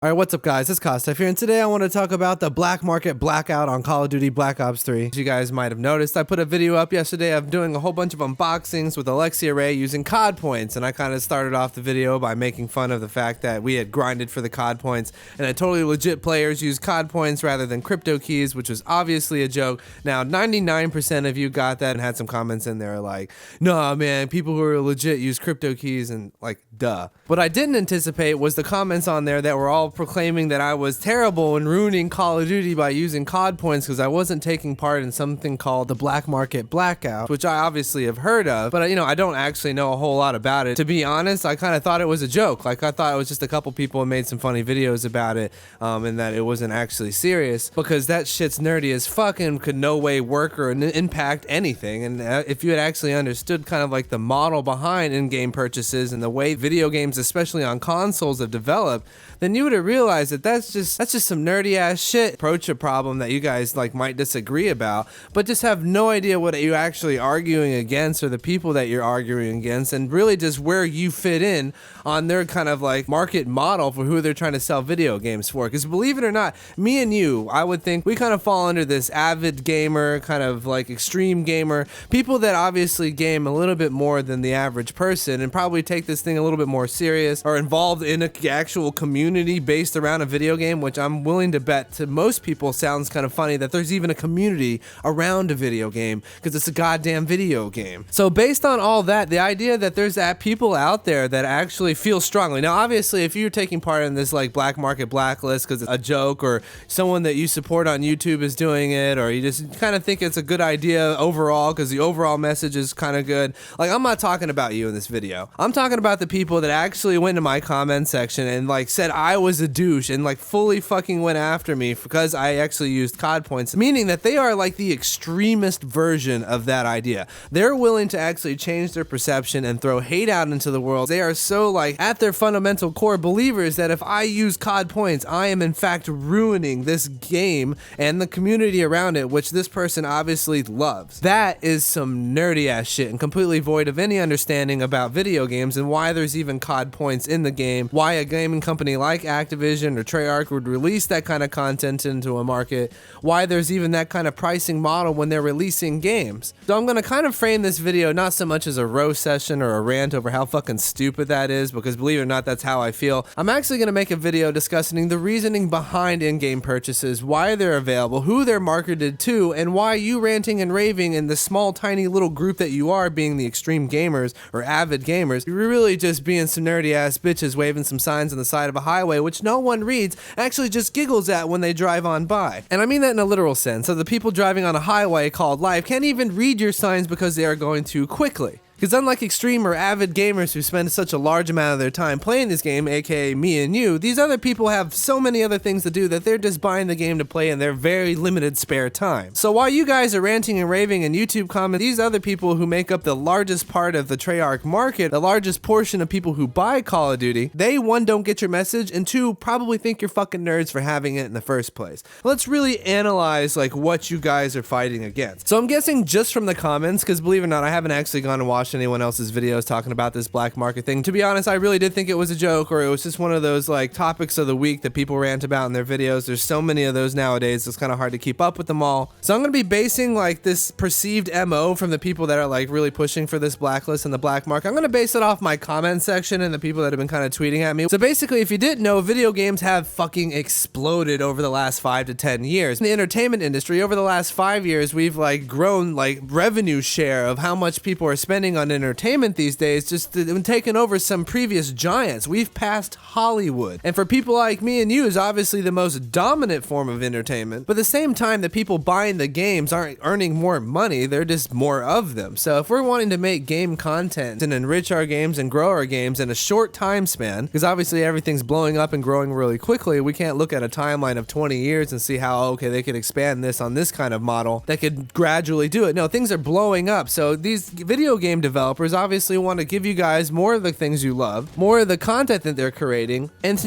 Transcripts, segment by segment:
Alright, what's up guys, it's KOSDFF here, and today I want to talk about the black market blackout on Call of Duty Black Ops 3. As you guys might have noticed, I put a video up yesterday of doing a whole bunch of unboxings with Alexia Ray using COD points, and I kind of started off the video by making fun of the fact that we had grinded for the COD points, and that totally legit players use COD points rather than crypto keys, which was obviously a joke. Now, 99% of you got that and had some comments in there like, nah man, people who are legit use crypto keys, and like, duh. What I didn't anticipate was the comments on there that were all proclaiming that I was terrible and ruining Call of Duty by using COD points because I wasn't taking part in something called the black market blackout, which I obviously have heard of, but I don't actually know a whole lot about it. To be honest, I kind of thought it was a joke. Like, I thought it was just a couple people made some funny videos about it, and that it wasn't actually serious, because that shit's nerdy as fuck and could no way work or impact anything. And if you had actually understood kind of like the model behind in-game purchases and the way video games, especially on consoles, have developed, then you would have realized that that's just some nerdy ass shit. Approach a problem that you guys like might disagree about, but just have no idea what you're actually arguing against or the people that you're arguing against, and really just where you fit in on their kind of like market model for who they're trying to sell video games for. Because believe it or not, me and you, I would think we kind of fall under this avid gamer, kind of like extreme gamer, people that obviously game a little bit more than the average person and probably take this thing a little bit more serious, or involved in an actual community based around a video game, which I'm willing to bet to most people sounds kind of funny that there's even a community around a video game because it's a goddamn video game. So based on all that, the idea that there's people out there that actually feel strongly. Now obviously if you're taking part in this like black market blacklist because it's a joke, or someone that you support on YouTube is doing it, or you just kind of think it's a good idea overall because the overall message is kind of good, like, I'm not talking about you in this video. I'm talking about the people that actually went to my comment section and like said I was a douche and like fully fucking went after me because I actually used COD points, meaning that they are like the extremist version of that idea. They're willing to actually change their perception and throw hate out into the world. They are so like at their fundamental core believers that if I use COD points, I am in fact ruining this game and the community around it, which this person obviously loves. That is some nerdy ass shit and completely void of any understanding about video games and why there's even COD points in the game, why a gaming company like Activision or Treyarch would release that kind of content into a market, why there's even that kind of pricing model when they're releasing games. So I'm gonna kind of frame this video not so much as a roast session or a rant over how fucking stupid that is, because believe it or not, that's how I feel. I'm actually gonna make a video discussing the reasoning behind in-game purchases, why they're available, who they're marketed to, and why you ranting and raving in the small tiny little group that you are, being the extreme gamers or avid gamers, you're really just being some nerdy ass bitches waving some signs on the side of a highway which no one reads, actually just giggles at when they drive on by. And I mean that in a literal sense. So the people driving on a highway called life can't even read your signs because they are going too quickly. Because unlike extreme or avid gamers who spend such a large amount of their time playing this game, aka me and you, these other people have so many other things to do that they're just buying the game to play in their very limited spare time. So while you guys are ranting and raving in YouTube comments, these other people who make up the largest part of the Treyarch market, the largest portion of people who buy Call of Duty, they, one, don't get your message, and two, probably think you're fucking nerds for having it in the first place. Let's really analyze like what you guys are fighting against. So I'm guessing just from the comments, because believe it or not, I haven't actually gone and watched anyone else's videos talking about this black market thing. To be honest, I really did think it was a joke, or it was just one of those like topics of the week that people rant about in their videos. There's so many of those nowadays, it's kind of hard to keep up with them all. So I'm gonna be basing like this perceived MO from the people that are like really pushing for this blacklist and the black market. I'm gonna base it off my comment section and the people that have been kind of tweeting at me. So basically, if you didn't know, video games have fucking exploded over the last 5 to 10 years. In the entertainment industry, over the last 5 years, we've like grown like revenue share of how much people are spending on entertainment these days, just taken over some previous giants. We've passed Hollywood. And for people like me and you, is obviously the most dominant form of entertainment. But at the same time, the people buying the games aren't earning more money, they're just more of them. So if we're wanting to make game content and enrich our games and grow our games in a short time span, because obviously everything's blowing up and growing really quickly, we can't look at a timeline of 20 years and see how, okay, they could expand this on this kind of model that could gradually do it. No, things are blowing up. So these video game developers obviously want to give you guys more of the things you love, more of the content that they're creating, and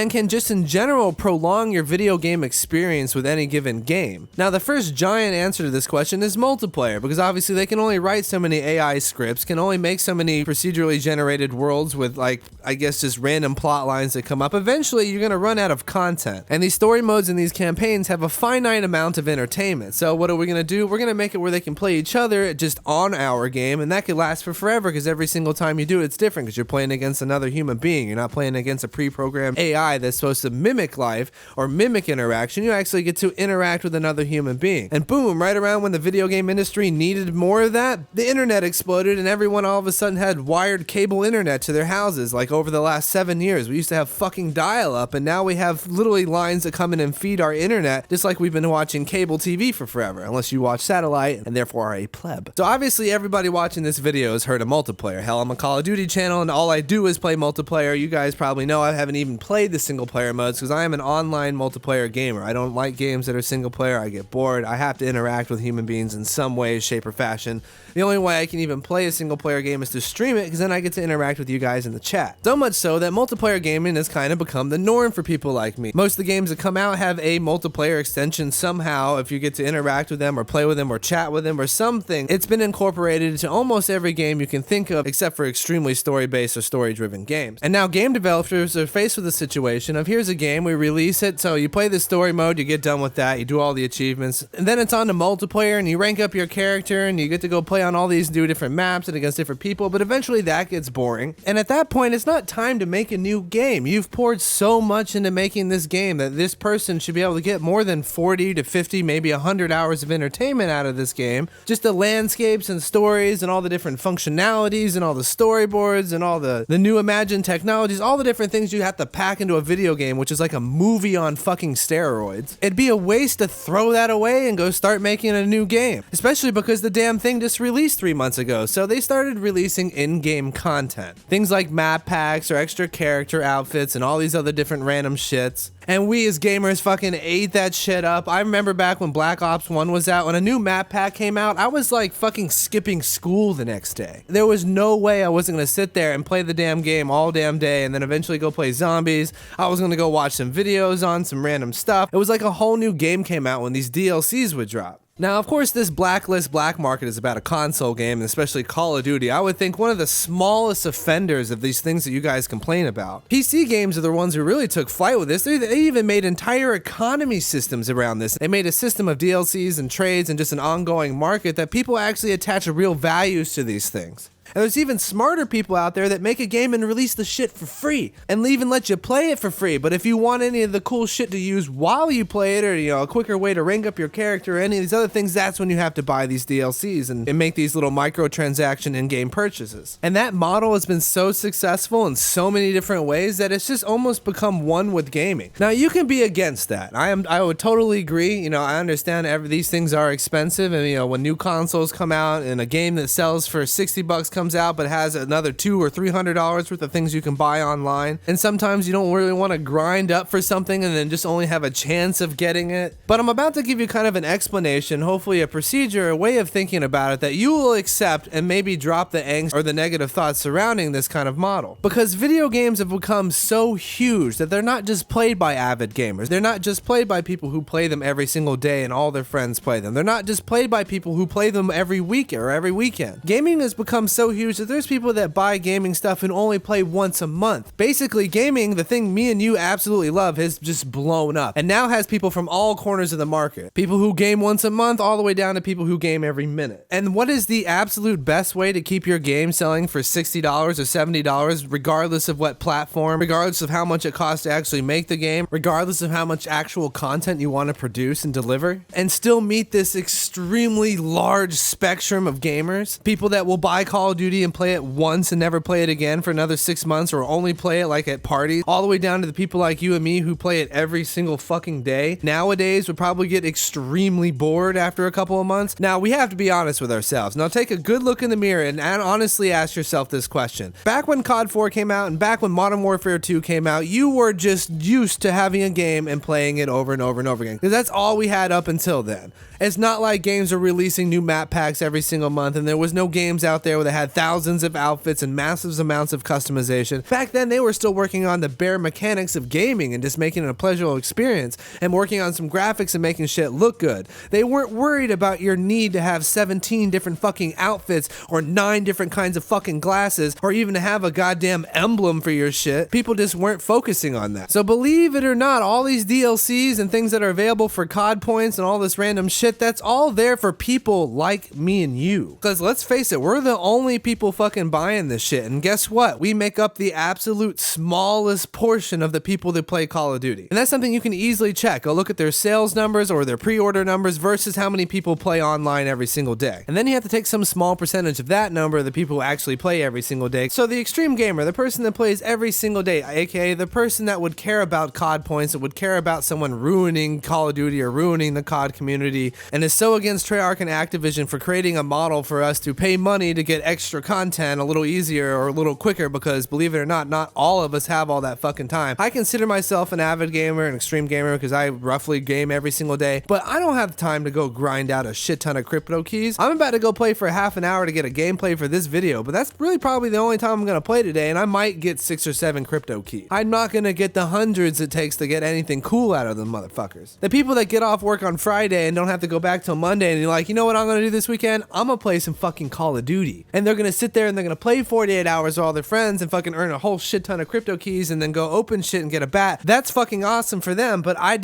can just in general prolong your video game experience with any given game. Now, the first giant answer to this question is multiplayer, because obviously they can only write so many AI scripts, can only make so many procedurally generated worlds with, like, I guess just random plot lines that come up. Eventually, you're gonna run out of content, and these story modes and these campaigns have a finite amount of entertainment. So what are we gonna do? We're gonna make it where they can play each other just on our game, and that could last for forever, because every single time you do it, it's different, because you're playing against another human being. You're not playing against a pre-programmed AI that's supposed to mimic life or mimic interaction. You actually get to interact with another human being. And boom, right around when the video game industry needed more of that, the internet exploded, and everyone all of a sudden had wired cable internet to their houses. Like over the last 7 years, we used to have fucking dial-up, and now we have literally lines that come in and feed our internet, just like we've been watching cable TV for forever, unless you watch satellite and therefore are a pleb. So obviously everybody watching this video has heard of multiplayer. Hell, I'm a Call of Duty channel, and all I do is play multiplayer. You guys probably know I haven't even played the single player modes, because I am an online multiplayer gamer. I don't like games that are single player. I get bored. I have to interact with human beings in some way, shape, or fashion. The only way I can even play a single player game is to stream it, because then I get to interact with you guys in the chat. So much so that multiplayer gaming has kind of become the norm for people like me. Most of the games that come out have a multiplayer extension somehow. If you get to interact with them or play with them or chat with them or something, it's been incorporated into almost every game you can think of, except for extremely story-based or story-driven games. And now game developers are faced with a situation of, here's a game, we release it, so you play the story mode, you get done with that, you do all the achievements, and then it's on to multiplayer, and you rank up your character, and you get to go play on all these new different maps and against different people, but eventually that gets boring. And at that point, it's not time to make a new game. You've poured so much into making this game that this person should be able to get more than 40 to 50, maybe 100 hours of entertainment out of this game. Just the landscapes and stories and all the different functionalities and all the storyboards and all the new imagined technologies, all the different things you have to pack into a video game, which is like a movie on fucking steroids. It'd be a waste to throw that away and go start making a new game, especially because the damn thing just released 3 months ago. So they started releasing in-game content. Things like map packs or extra character outfits and all these other different random shits. And we as gamers fucking ate that shit up. I remember back when Black Ops 1 was out, when a new map pack came out, I was like fucking skipping school the next day. There was no way I wasn't gonna sit there and play the damn game all damn day and then eventually go play zombies. I was gonna go watch some videos on some random stuff. It was like a whole new game came out when these DLCs would drop. Now, of course, this blacklist black market is about a console game, and especially Call of Duty. I would think one of the smallest offenders of these things that you guys complain about. PC games are the ones who really took flight with this. They even made entire economy systems around this. They made a system of DLCs and trades and just an ongoing market that people actually attach real values to these things. And there's even smarter people out there that make a game and release the shit for free and even let you play it for free. But if you want any of the cool shit to use while you play it, or a quicker way to rank up your character or any of these other things, that's when you have to buy these DLCs and make these little microtransaction in-game purchases. And that model has been so successful in so many different ways that it's just almost become one with gaming. Now, you can be against that. I would totally agree. I understand these things are expensive, and when new consoles come out and a game that sells for $60 comes out but has another $200 or $300 worth of things you can buy online, and sometimes you don't really want to grind up for something and then just only have a chance of getting it. But I'm about to give you kind of an explanation, hopefully a procedure, a way of thinking about it that you will accept and maybe drop the angst or the negative thoughts surrounding this kind of model. Because video games have become so huge that they're not just played by avid gamers. They're not just played by people who play them every single day and all their friends play them. They're not just played by people who play them every week or every weekend. Gaming has become so huge that there's people that buy gaming stuff and only play once a month. Basically, gaming, the thing me and you absolutely love, has just blown up and now has people from all corners of the market. People who game once a month all the way down to people who game every minute. And what is the absolute best way to keep your game selling for $60 or $70, regardless of what platform, regardless of how much it costs to actually make the game, regardless of how much actual content you want to produce and deliver, and still meet this extremely large spectrum of gamers? People that will buy Call of Duty and play it once and never play it again for another 6 months, or only play it like at parties, all the way down to the people like you and me who play it every single fucking day. Nowadays would probably get extremely bored after a couple of months. Now, we have to be honest with ourselves. Now, take a good look in the mirror and honestly ask yourself this question. Back when COD 4 came out and back when Modern Warfare 2 came out, you were just used to having a game and playing it over and over and over again, because that's all we had up until then. It's not like games are releasing new map packs every single month, and there was no games out there that had had thousands of outfits and massive amounts of customization. Back then, they were still working on the bare mechanics of gaming and just making it a pleasurable experience and working on some graphics and making shit look good. They weren't worried about your need to have 17 different fucking outfits or 9 different kinds of fucking glasses or even to have a goddamn emblem for your shit. People just weren't focusing on that. So believe it or not, all these DLCs and things that are available for COD points and all this random shit, that's all there for people like me and you. Because let's face it, we're the only people fucking buying this shit. And guess what? We make up the absolute smallest portion of the people that play Call of Duty. And that's something you can easily check. Go look at their sales numbers or their pre-order numbers versus how many people play online every single day. And then you have to take some small percentage of that number of the people who actually play every single day. So the extreme gamer, the person that plays every single day, aka the person that would care about COD points, that would care about someone ruining Call of Duty or ruining the COD community, and is so against Treyarch and Activision for creating a model for us to pay money to get extra content a little easier or a little quicker, because believe it or not all of us have all that fucking time. I consider myself an avid gamer, an extreme gamer, because I roughly game every single day, but I don't have time to go grind out a shit ton of crypto keys. I'm about to go play for half an hour to get a gameplay for this video, but that's really probably the only time I'm gonna play today, and I might get 6 or 7 crypto keys. I'm not gonna get the hundreds it takes to get anything cool out of them motherfuckers. The people that get off work on Friday and don't have to go back till Monday and you're like, you know what I'm gonna do this weekend? I'm gonna play some fucking Call of Duty. And they're gonna sit there and they're gonna play 48 hours with all their friends and fucking earn a whole shit ton of crypto keys and then go open shit and get a bat. That's fucking awesome for them, but I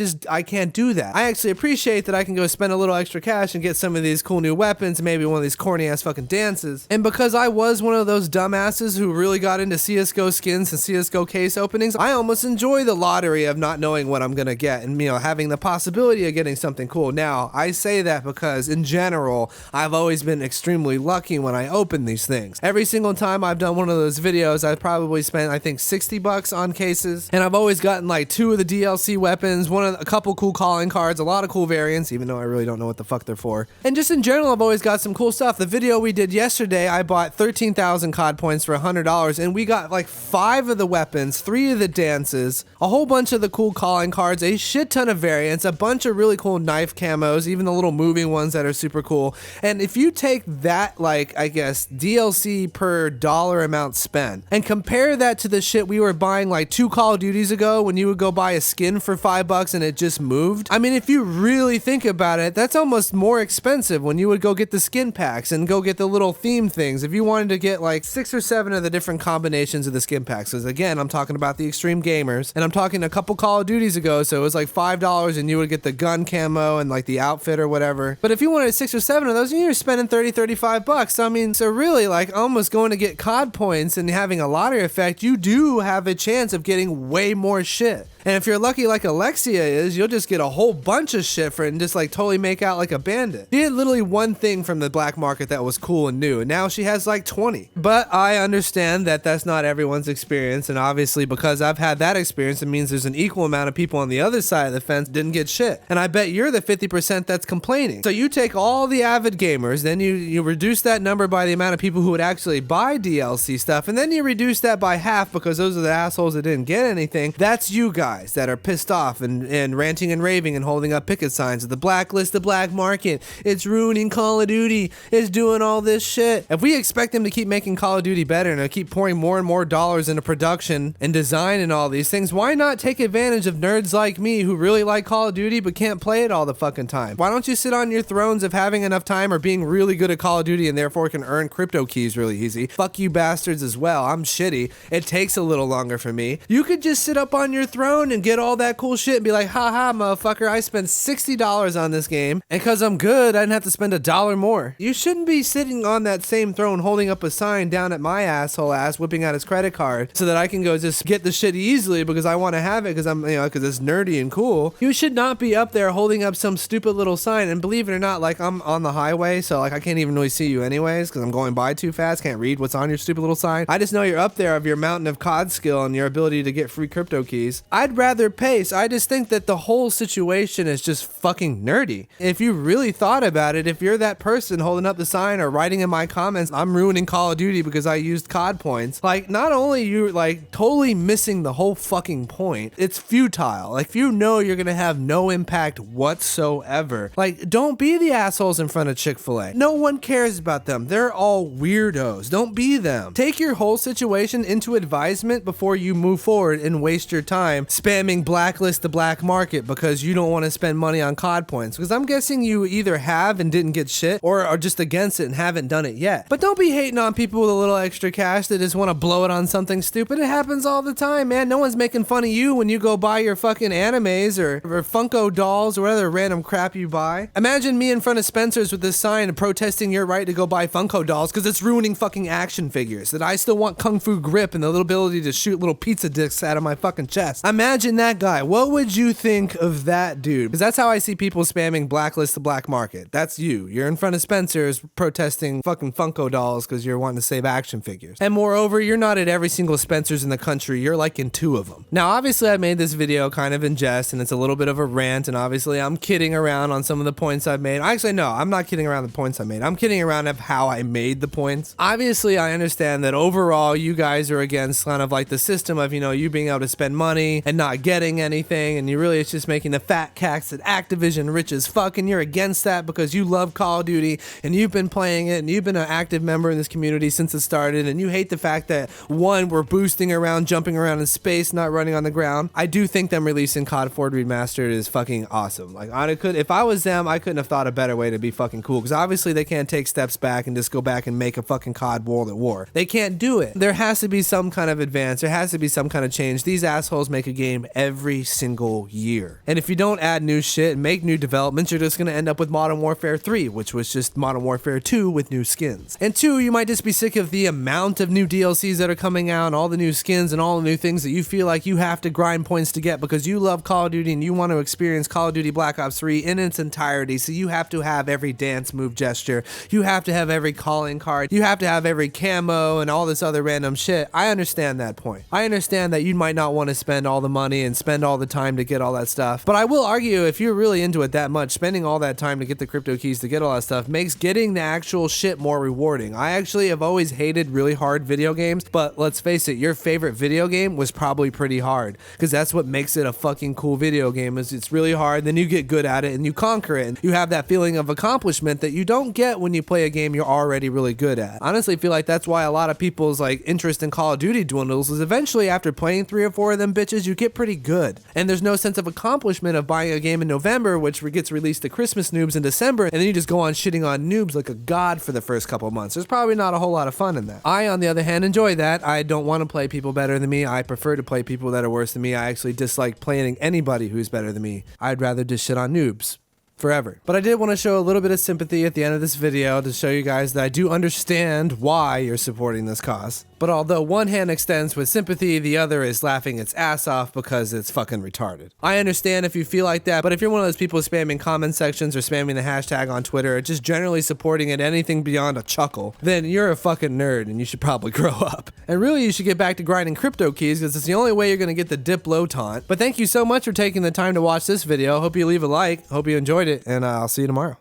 can't do that. I actually appreciate that I can go spend a little extra cash and get some of these cool new weapons and maybe one of these corny ass fucking dances. And because I was one of those dumbasses who really got into CSGO skins and CSGO case openings, I almost enjoy the lottery of not knowing what I'm gonna get and, you know, having the possibility of getting something cool. Now, I say that because in general, I've always been extremely lucky when I open these things. Every single time I've done one of those videos, I've probably spent, I think, $60 on cases, and I've always gotten like 2 of the DLC weapons, a couple cool calling cards, a lot of cool variants, even though I really don't know what the fuck they're for. And just in general, I've always got some cool stuff. The video we did yesterday, I bought 13,000 COD points for $100, and we got like 5 of the weapons, 3 of the dances, a whole bunch of the cool calling cards, a shit ton of variants, a bunch of really cool knife camos, even the little moving ones that are super cool. And if you take that, like, I guess, DLC per dollar amount spent, and compare that to the shit we were buying like 2 Call of Duties ago when you would go buy a skin for $5 and it just moved. I mean, if you really think about it, that's almost more expensive when you would go get the skin packs and go get the little theme things. If you wanted to get like 6 or 7 of the different combinations of the skin packs, because again, I'm talking about the extreme gamers, and I'm talking a couple Call of Duties ago, so it was like $5 and you would get the gun camo and like the outfit or whatever. But if you wanted 6 or 7 of those, you're spending $30-$35. So I mean, so really, like, almost going to get COD points and having a lottery effect, you do have a chance of getting way more shit. And if you're lucky like Alexia is, you'll just get a whole bunch of shit for it and just like totally make out like a bandit. She had literally one thing from the black market that was cool and new, and now she has like 20. But I understand that that's not everyone's experience, and obviously because I've had that experience, it means there's an equal amount of people on the other side of the fence didn't get shit. And I bet you're the 50% that's complaining. So you take all the avid gamers, then you reduce that number by the amount of people who would actually buy DLC stuff, and then you reduce that by half because those are the assholes that didn't get anything. That's you guys that are pissed off and ranting and raving and holding up picket signs of the blacklist, the black market, it's ruining Call of Duty, it's doing all this shit. If we expect them to keep making Call of Duty better and to keep pouring more and more dollars into production and design and all these things, why not take advantage of nerds like me who really like Call of Duty but can't play it all the fucking time? Why don't you sit on your thrones of having enough time or being really good at Call of Duty and therefore can earn crypto keys really easy? Fuck you bastards as well. I'm shitty. It takes a little longer for me. You could just sit up on your throne and get all that cool shit and be like, haha, motherfucker, I spent $60 on this game, and because I'm good, I didn't have to spend $1 more. You shouldn't be sitting on that same throne holding up a sign down at my asshole ass, whipping out his credit card so that I can go just get the shit easily because I want to have it because I'm, you know, because it's nerdy and cool. You should not be up there holding up some stupid little sign, and believe it or not, like, I'm on the highway, so like I can't even really see you anyways because I'm going by too fast, can't read what's on your stupid little sign. I just know you're up there of your mountain of COD skill and your ability to get free crypto keys. I'd I'd rather pay. So I just think that the whole situation is just fucking nerdy. If you really thought about it, if you're that person holding up the sign or writing in my comments, I'm ruining Call of Duty because I used COD points, like, not only are you like totally missing the whole fucking point, it's futile. Like, if you know you're gonna have no impact whatsoever, like, don't be the assholes in front of Chick-fil-A. No one cares about them. They're all weirdos. Don't be them. Take your whole situation into advisement before you move forward and waste your time spamming blacklist the black market because you don't want to spend money on COD points. Because I'm guessing you either have and didn't get shit or are just against it and haven't done it yet. But don't be hating on people with a little extra cash that just want to blow it on something stupid. It happens all the time, man. No one's making fun of you when you go buy your fucking animes or Funko dolls or whatever random crap you buy. Imagine me in front of Spencer's with this sign protesting your right to go buy Funko dolls because it's ruining fucking action figures. That I still want Kung Fu grip and the little ability to shoot little pizza discs out of my fucking chest. Imagine that guy. What would you think of that dude? Because that's how I see people spamming blacklist the black market. That's you. You're in front of Spencer's protesting fucking Funko dolls because you're wanting to save action figures. And moreover, you're not at every single Spencer's in the country. You're like in 2 of them. Now, obviously, I made this video kind of in jest and it's a little bit of a rant, and obviously I'm kidding around on some of the points I've made. Actually, no, I'm not kidding around the points I made. I'm kidding around of how I made the points. Obviously, I understand that overall you guys are against kind of like the system of, you know, you being able to spend money and not getting anything, and you really, it's just making the fat cacks at Activision rich as fuck, and you're against that because you love Call of Duty and you've been playing it and you've been an active member in this community since it started, and you hate the fact that, one, we're boosting around, jumping around in space, not running on the ground. I do think them releasing COD 4 Remastered is fucking awesome. Like, if I was them, I couldn't have thought a better way to be fucking cool, because obviously they can't take steps back and just go back and make a fucking COD World at War. They can't do it. There has to be some kind of advance. There has to be some kind of change. These assholes make a game every single year. And if you don't add new shit and make new developments, you're just going to end up with Modern Warfare 3, which was just Modern Warfare 2 with new skins. And 2, you might just be sick of the amount of new DLCs that are coming out and all the new skins and all the new things that you feel like you have to grind points to get because you love Call of Duty and you want to experience Call of Duty Black Ops 3 in its entirety. So you have to have every dance move gesture. You have to have every calling card. You have to have every camo and all this other random shit. I understand that point. I understand that you might not want to spend all the money and spend all the time to get all that stuff. But I will argue, if you're really into it that much, spending all that time to get the crypto keys to get all that stuff makes getting the actual shit more rewarding. I actually have always hated really hard video games, but let's face it, your favorite video game was probably pretty hard, because that's what makes it a fucking cool video game. Is it's really hard, then you get good at it and you conquer it, and you have that feeling of accomplishment that you don't get when you play a game you're already really good at. Honestly, I feel like that's why a lot of people's like interest in Call of Duty dwindles, is eventually after playing 3 or 4 of them bitches, you get pretty good, and there's no sense of accomplishment of buying a game in November, which gets released to Christmas noobs in December, and then you just go on shitting on noobs like a god for the first couple of months. There's probably not a whole lot of fun in that. I, on the other hand, enjoy that. I don't want to play people better than me. I prefer to play people that are worse than me. I actually dislike playing anybody who's better than me. I'd rather just shit on noobs forever. But I did want to show a little bit of sympathy at the end of this video to show you guys that I do understand why you're supporting this cause. But although one hand extends with sympathy, the other is laughing its ass off because it's fucking retarded. I understand if you feel like that, but if you're one of those people spamming comment sections or spamming the hashtag on Twitter or just generally supporting it anything beyond a chuckle, then you're a fucking nerd and you should probably grow up. And really, you should get back to grinding crypto keys because it's the only way you're going to get the Diplo taunt. But thank you so much for taking the time to watch this video. Hope you leave a like. Hope you enjoyed it, and I'll see you tomorrow.